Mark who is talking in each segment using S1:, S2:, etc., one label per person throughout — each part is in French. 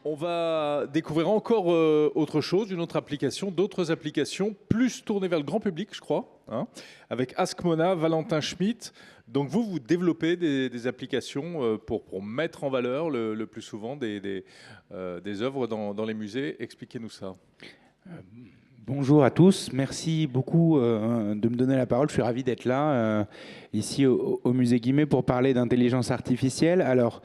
S1: On va découvrir encore autre chose, une autre application, d'autres applications plus tournées vers le grand public, je crois, hein, avec Askmona, Valentin Schmitt. Donc vous développez des applications pour mettre en valeur le plus souvent des œuvres dans les musées. Expliquez-nous ça.
S2: Bonjour à tous, merci beaucoup de me donner la parole. Je suis ravi d'être là, ici au Musée Guimet, pour parler d'intelligence artificielle. Alors,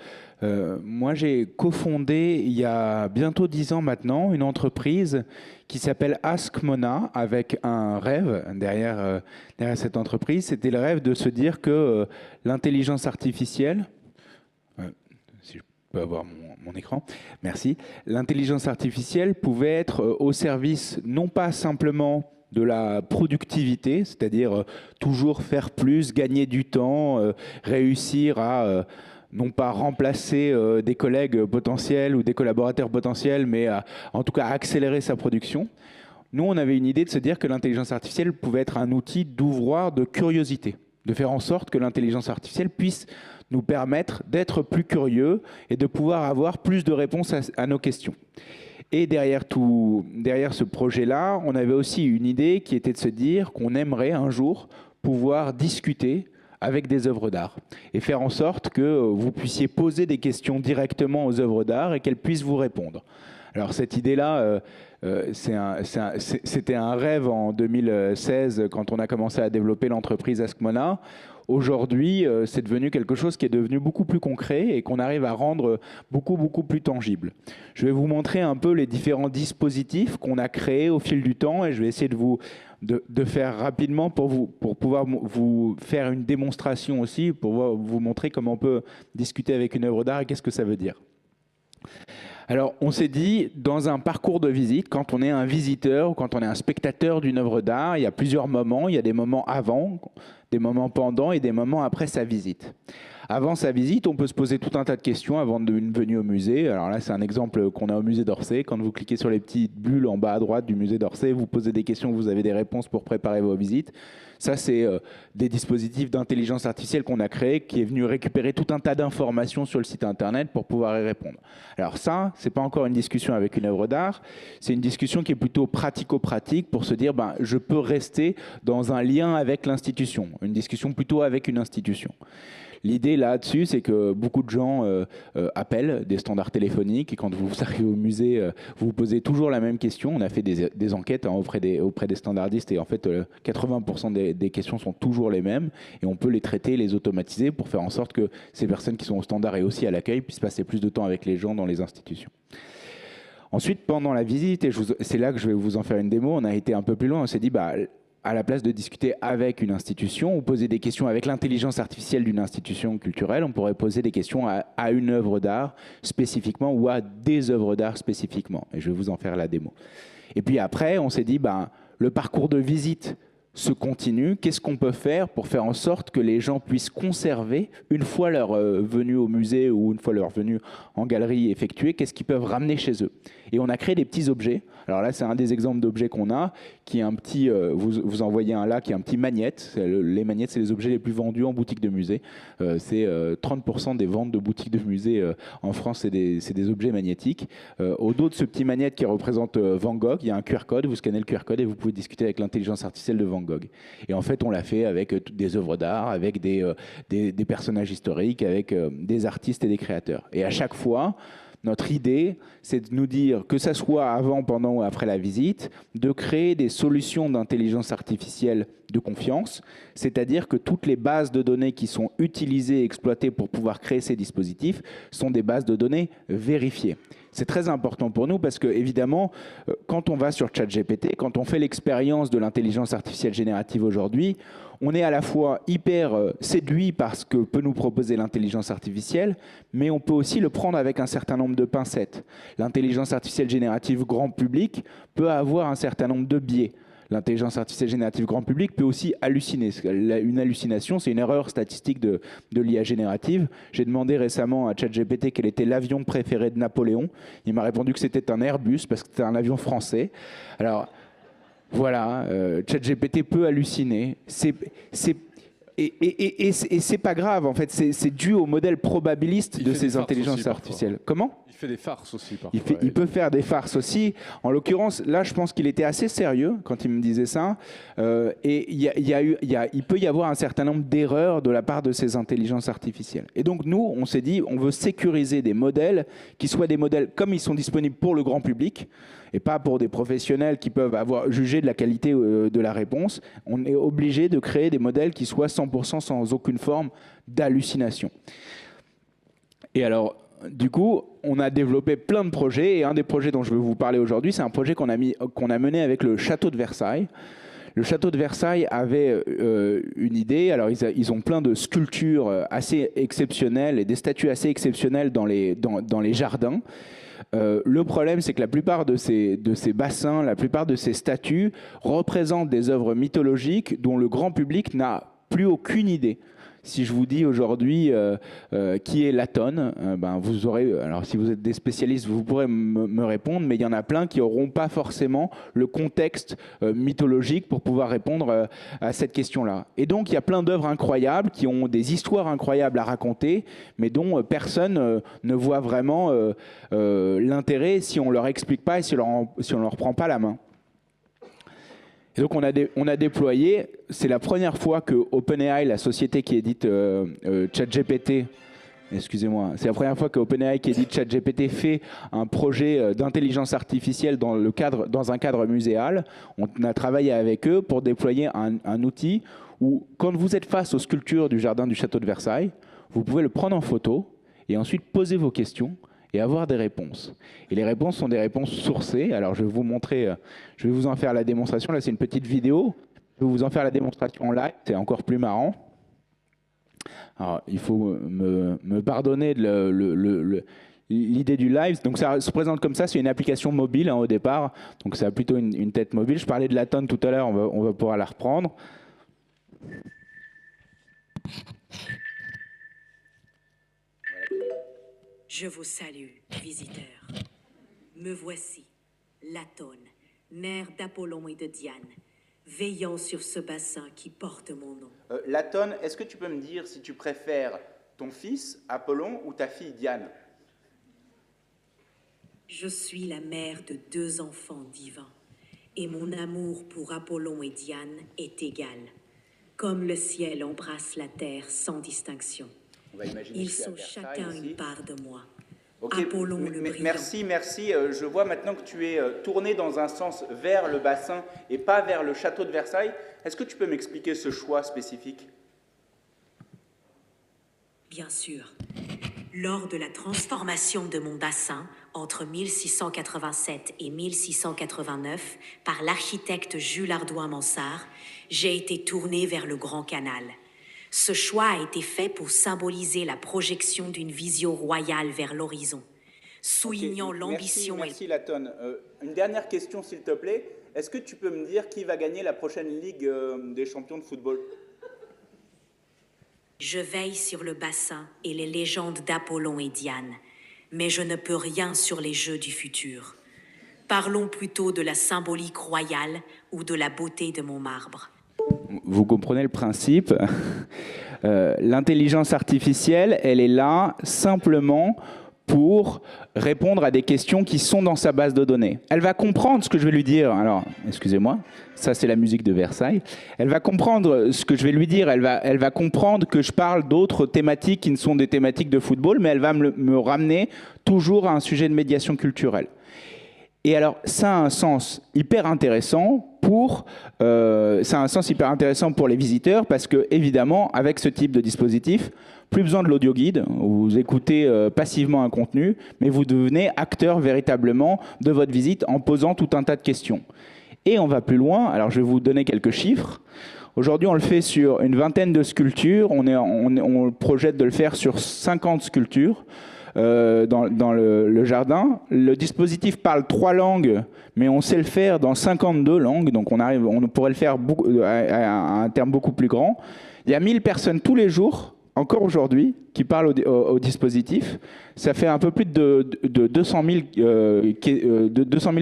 S2: moi j'ai cofondé il y a bientôt 10 ans maintenant une entreprise qui s'appelle Askmona, avec un rêve derrière cette entreprise. C'était le rêve de se dire que l'intelligence artificielle, si je peux avoir mon écran, merci. L'intelligence artificielle pouvait être au service non pas simplement de la productivité, c'est-à-dire toujours faire plus, gagner du temps, réussir à non pas remplacer des collègues potentiels ou des collaborateurs potentiels, mais en tout cas accélérer sa production. Nous, on avait une idée de se dire que l'intelligence artificielle pouvait être un outil d'ouvroir de curiosité, de faire en sorte que l'intelligence artificielle puisse nous permettre d'être plus curieux et de pouvoir avoir plus de réponses à nos questions. Et derrière ce projet-là, on avait aussi une idée qui était de se dire qu'on aimerait un jour pouvoir discuter avec des œuvres d'art et faire en sorte que vous puissiez poser des questions directement aux œuvres d'art et qu'elles puissent vous répondre. Alors cette idée-là, c'était un rêve en 2016 quand on a commencé à développer l'entreprise Askmona. Aujourd'hui, c'est devenu quelque chose qui est devenu beaucoup plus concret et qu'on arrive à rendre beaucoup plus tangible. Je vais vous montrer un peu les différents dispositifs qu'on a créés au fil du temps et je vais essayer de faire rapidement pour pouvoir vous faire une démonstration aussi, pour vous montrer comment on peut discuter avec une œuvre d'art et qu'est-ce que ça veut dire. Alors, on s'est dit, dans un parcours de visite, quand on est un visiteur ou quand on est un spectateur d'une œuvre d'art, il y a plusieurs moments. Il y a des moments avant, des moments pendant et des moments après sa visite. Avant sa visite, on peut se poser tout un tas de questions avant une venue au musée. Alors là, c'est un exemple qu'on a au musée d'Orsay. Quand vous cliquez sur les petites bulles en bas à droite du musée d'Orsay, vous posez des questions, vous avez des réponses pour préparer vos visites. Ça, c'est des dispositifs d'intelligence artificielle qu'on a créés, qui est venu récupérer tout un tas d'informations sur le site internet pour pouvoir y répondre. Alors ça, c'est pas encore une discussion avec une œuvre d'art, c'est une discussion qui est plutôt pratico-pratique pour se dire, je peux rester dans un lien avec l'institution, une discussion plutôt avec une institution. L'idée là-dessus, c'est que beaucoup de gens appellent des standards téléphoniques et quand vous arrivez au musée, vous vous posez toujours la même question. On a fait des enquêtes auprès des standardistes et en fait, 80% des questions sont toujours les mêmes et on peut les traiter, les automatiser pour faire en sorte que ces personnes qui sont au standard et aussi à l'accueil puissent passer plus de temps avec les gens dans les institutions. Ensuite, pendant la visite, et c'est là que je vais vous en faire une démo, on a été un peu plus loin, on s'est dit, à la place de discuter avec une institution ou poser des questions avec l'intelligence artificielle d'une institution culturelle, on pourrait poser des questions à une œuvre d'art spécifiquement ou à des œuvres d'art spécifiquement. Et je vais vous en faire la démo. Et puis après, on s'est dit, le parcours de visite se continue. Qu'est-ce qu'on peut faire pour faire en sorte que les gens puissent conserver, une fois leur venue au musée ou une fois leur venue en galerie effectuée, qu'est-ce qu'ils peuvent ramener chez eux? Et on a créé des petits objets. Alors là, c'est un des exemples d'objets qu'on a, qui est un petit, vous en voyez un là, qui est un petit magnète. Les magnettes, c'est les objets les plus vendus en boutique de musée. C'est 30% des ventes de boutiques de musée en France, c'est des objets magnétiques. Au dos de ce petit magnète qui représente Van Gogh, il y a un QR code. Vous scannez le QR code et vous pouvez discuter avec l'intelligence artificielle de Van Gogh. Et en fait, on l'a fait avec des œuvres d'art, avec des personnages historiques, avec des artistes et des créateurs. Et à chaque fois, notre idée, c'est de nous dire, que ça soit avant, pendant ou après la visite, de créer des solutions d'intelligence artificielle de confiance, c'est-à-dire que toutes les bases de données qui sont utilisées et exploitées pour pouvoir créer ces dispositifs sont des bases de données vérifiées. C'est très important pour nous parce que, évidemment, quand on va sur ChatGPT, quand on fait l'expérience de l'intelligence artificielle générative aujourd'hui, on est à la fois hyper séduit par ce que peut nous proposer l'intelligence artificielle, mais on peut aussi le prendre avec un certain nombre de pincettes. L'intelligence artificielle générative grand public peut avoir un certain nombre de biais. L'intelligence artificielle générative grand public peut aussi halluciner. Une hallucination, c'est une erreur statistique de l'IA générative. J'ai demandé récemment à ChatGPT quel était l'avion préféré de Napoléon. Il m'a répondu que c'était un Airbus parce que c'était un avion français. Alors, voilà, ChatGPT peut halluciner. Et c'est pas grave, en fait, c'est dû au modèle probabiliste de ces intelligences artificielles. Comment ?
S1: Il fait des farces aussi parfois.
S2: Il peut faire des farces aussi. En l'occurrence, là, je pense qu'il était assez sérieux quand il me disait ça. Et il peut y avoir un certain nombre d'erreurs de la part de ces intelligences artificielles. Et donc, nous, on s'est dit, on veut sécuriser des modèles qui soient des modèles comme ils sont disponibles pour le grand public et pas pour des professionnels qui peuvent avoir jugé de la qualité de la réponse. On est obligé de créer des modèles qui soient 100% sans aucune forme d'hallucination. Et alors, du coup, on a développé plein de projets, et un des projets dont je veux vous parler aujourd'hui, c'est un projet qu'on a mené avec le château de Versailles. Le château de Versailles avait une idée. Alors, ils ont plein de sculptures assez exceptionnelles et des statues assez exceptionnelles dans les jardins. Le problème, c'est que la plupart de ces bassins, la plupart de ces statues représentent des œuvres mythologiques dont le grand public n'a plus aucune idée. Si je vous dis aujourd'hui qui est Latone, ben vous aurez, alors si vous êtes des spécialistes, vous pourrez me répondre, mais il y en a plein qui n'auront pas forcément le contexte mythologique pour pouvoir répondre à cette question-là. Et donc il y a plein d'œuvres incroyables qui ont des histoires incroyables à raconter, mais dont personne ne voit vraiment l'intérêt si on ne leur explique pas et si on ne leur prend pas la main. Et donc on a déployé, c'est la première fois que OpenAI, la société qui édite ChatGPT, excusez-moi, c'est la première fois que OpenAI qui édite ChatGPT fait un projet d'intelligence artificielle dans un cadre muséal. On a travaillé avec eux pour déployer un outil où, quand vous êtes face aux sculptures du jardin du château de Versailles, vous pouvez le prendre en photo et ensuite poser vos questions et avoir des réponses. Et les réponses sont des réponses sourcées. Alors je vais vous montrer, je vais vous en faire la démonstration. Là, c'est une petite vidéo. Je vais vous en faire la démonstration en live. C'est encore plus marrant. Alors, il faut me pardonner l'idée du live. Donc ça se présente comme ça. C'est une application mobile au départ. Donc ça a plutôt une tête mobile. Je parlais de Latone tout à l'heure. On va pouvoir la reprendre.
S3: Je vous salue, visiteurs. Me voici, Latone, mère d'Apollon et de Diane, veillant sur ce bassin qui porte mon nom.
S2: Latone, est-ce que tu peux me dire si tu préfères ton fils, Apollon, ou ta fille, Diane ?
S3: Je suis la mère de 2 enfants divins, et mon amour pour Apollon et Diane est égal, comme le ciel embrasse la terre sans distinction. Ils sont chacun une part de moi.
S2: Okay.
S3: Apollon le brillant.
S2: Merci. Je vois maintenant que tu es tourné dans un sens vers le bassin et pas vers le château de Versailles. Est-ce que tu peux m'expliquer ce choix spécifique ?
S3: Bien sûr. Lors de la transformation de mon bassin, entre 1687 et 1689, par l'architecte Jules Hardouin-Mansart, j'ai été tourné vers le Grand Canal. Ce choix a été fait pour symboliser la projection d'une vision royale vers l'horizon, soulignant l'ambition.
S2: Merci Latone. Une dernière question, s'il te plaît. Est-ce que tu peux me dire qui va gagner la prochaine Ligue des champions de football ?
S3: Je veille sur le bassin et les légendes d'Apollon et Diane, mais je ne peux rien sur les jeux du futur. Parlons plutôt de la symbolique royale ou de la beauté de mon marbre.
S2: Vous comprenez le principe. L'intelligence artificielle, elle est là simplement pour répondre à des questions qui sont dans sa base de données. Elle va comprendre ce que je vais lui dire. Alors, excusez-moi, ça c'est la musique de Versailles. Elle va comprendre ce que je vais lui dire. Elle va comprendre que je parle d'autres thématiques qui ne sont des thématiques de football, mais elle va me ramener toujours à un sujet de médiation culturelle. Et alors, ça a un sens hyper intéressant pour les visiteurs parce que, évidemment, avec ce type de dispositif, plus besoin de l'audio guide. Vous écoutez passivement un contenu, mais vous devenez acteur véritablement de votre visite en posant tout un tas de questions. Et on va plus loin. Alors, je vais vous donner quelques chiffres. Aujourd'hui, on le fait sur une vingtaine de sculptures. On projette de le faire sur 50 sculptures. Dans le jardin. Le dispositif parle 3 langues, mais on sait le faire dans 52 langues, donc on pourrait le faire à un terme beaucoup plus grand. Il y a 1000 personnes tous les jours, encore aujourd'hui, qui parlent au dispositif. Ça fait un peu plus de 200 000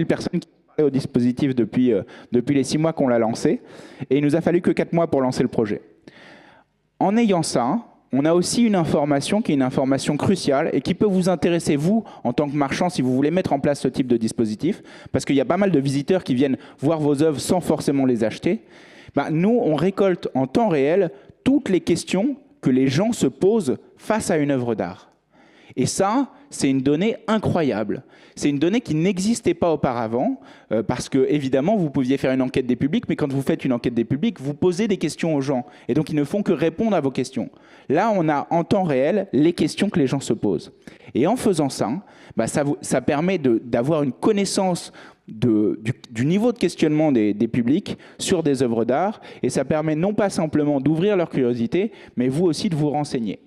S2: personnes qui parlent au dispositif depuis les 6 mois qu'on l'a lancé. Et il nous a fallu que 4 mois pour lancer le projet. En ayant ça, on a aussi une information qui est une information cruciale et qui peut vous intéresser, vous, en tant que marchand, si vous voulez mettre en place ce type de dispositif, parce qu'il y a pas mal de visiteurs qui viennent voir vos œuvres sans forcément les acheter. Nous, on récolte en temps réel toutes les questions que les gens se posent face à une œuvre d'art. Et ça, c'est une donnée incroyable. C'est une donnée qui n'existait pas auparavant, parce que, évidemment, vous pouviez faire une enquête des publics, mais quand vous faites une enquête des publics, vous posez des questions aux gens. Et donc, ils ne font que répondre à vos questions. Là, on a en temps réel les questions que les gens se posent. Et en faisant ça, ça permet d'avoir une connaissance du niveau de questionnement des publics sur des œuvres d'art, et ça permet non pas simplement d'ouvrir leur curiosité, mais vous aussi de vous renseigner.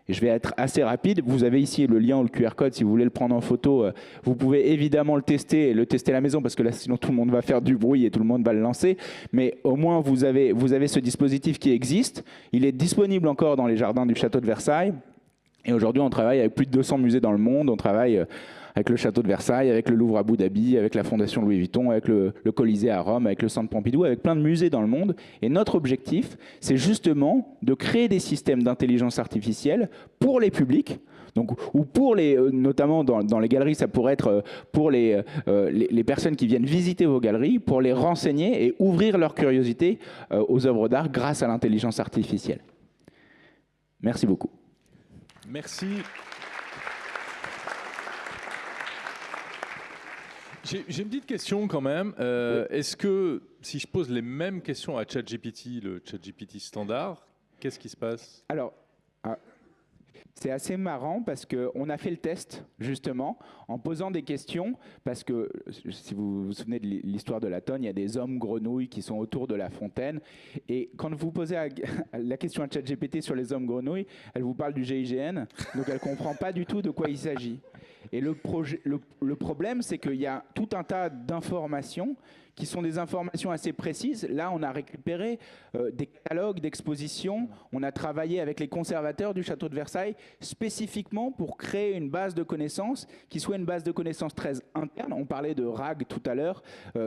S2: Et je vais être assez rapide. Vous avez ici le lien ou le QR code si vous voulez le prendre en photo. Vous pouvez évidemment le tester à la maison parce que là, sinon tout le monde va faire du bruit et tout le monde va le lancer. Mais au moins, vous avez ce dispositif qui existe. Il est disponible encore dans les jardins du château de Versailles. Et aujourd'hui, on travaille avec plus de 200 musées dans le monde. On travaille avec le château de Versailles, avec le Louvre à Abu Dhabi, avec la Fondation Louis Vuitton, avec le Colisée à Rome, avec le Centre Pompidou, avec plein de musées dans le monde. Et notre objectif, c'est justement de créer des systèmes d'intelligence artificielle pour les publics, ou pour notamment dans les galeries, ça pourrait être pour les personnes qui viennent visiter vos galeries, pour les renseigner et ouvrir leur curiosité aux œuvres d'art grâce à l'intelligence artificielle. Merci beaucoup.
S1: Merci. J'ai une petite question quand même. Est-ce que si je pose les mêmes questions à ChatGPT, le ChatGPT standard, qu'est-ce qui se passe?
S2: Alors, c'est assez marrant parce qu'on a fait le test justement en posant des questions, parce que si vous vous souvenez de l'histoire de la tonne, il y a des hommes grenouilles qui sont autour de la fontaine, et quand vous posez la question à ChatGPT sur les hommes grenouilles, elle vous parle du GIGN, donc elle ne comprend pas du tout de quoi il s'agit. Et le problème, c'est qu'il y a tout un tas d'informations qui sont des informations assez précises. Là, on a récupéré des catalogues d'expositions. On a travaillé avec les conservateurs du château de Versailles spécifiquement pour créer une base de connaissances qui soit une base de connaissances très interne. On parlait de RAG tout à l'heure.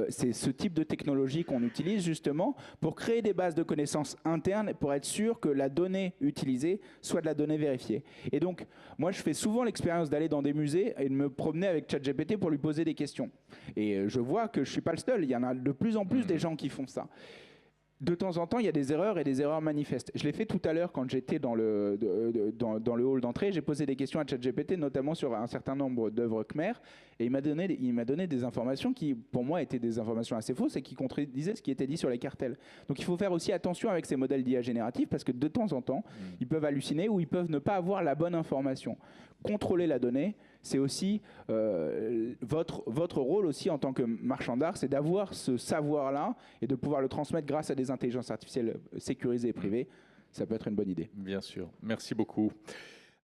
S2: C'est ce type de technologie qu'on utilise justement pour créer des bases de connaissances internes pour être sûr que la donnée utilisée soit de la donnée vérifiée. Et donc, moi, je fais souvent l'expérience d'aller dans des musées et de me promener avec ChatGPT pour lui poser des questions. Et je vois que je ne suis pas le seul. Il y en a de plus en plus des gens qui font ça. De temps en temps, il y a des erreurs et des erreurs manifestes. Je l'ai fait tout à l'heure quand j'étais dans le hall d'entrée. J'ai posé des questions à ChatGPT, notamment sur un certain nombre d'œuvres Khmer. Et il m'a donné des informations qui, pour moi, étaient des informations assez fausses et qui contredisaient ce qui était dit sur les cartels. Donc il faut faire aussi attention avec ces modèles d'IA génératifs parce que de temps en temps, ils peuvent halluciner ou ils peuvent ne pas avoir la bonne information. Contrôler la donnée, c'est aussi votre rôle aussi en tant que marchand d'art, c'est d'avoir ce savoir-là et de pouvoir le transmettre grâce à des intelligences artificielles sécurisées et privées. Ça peut être une bonne idée.
S1: Bien sûr. Merci beaucoup.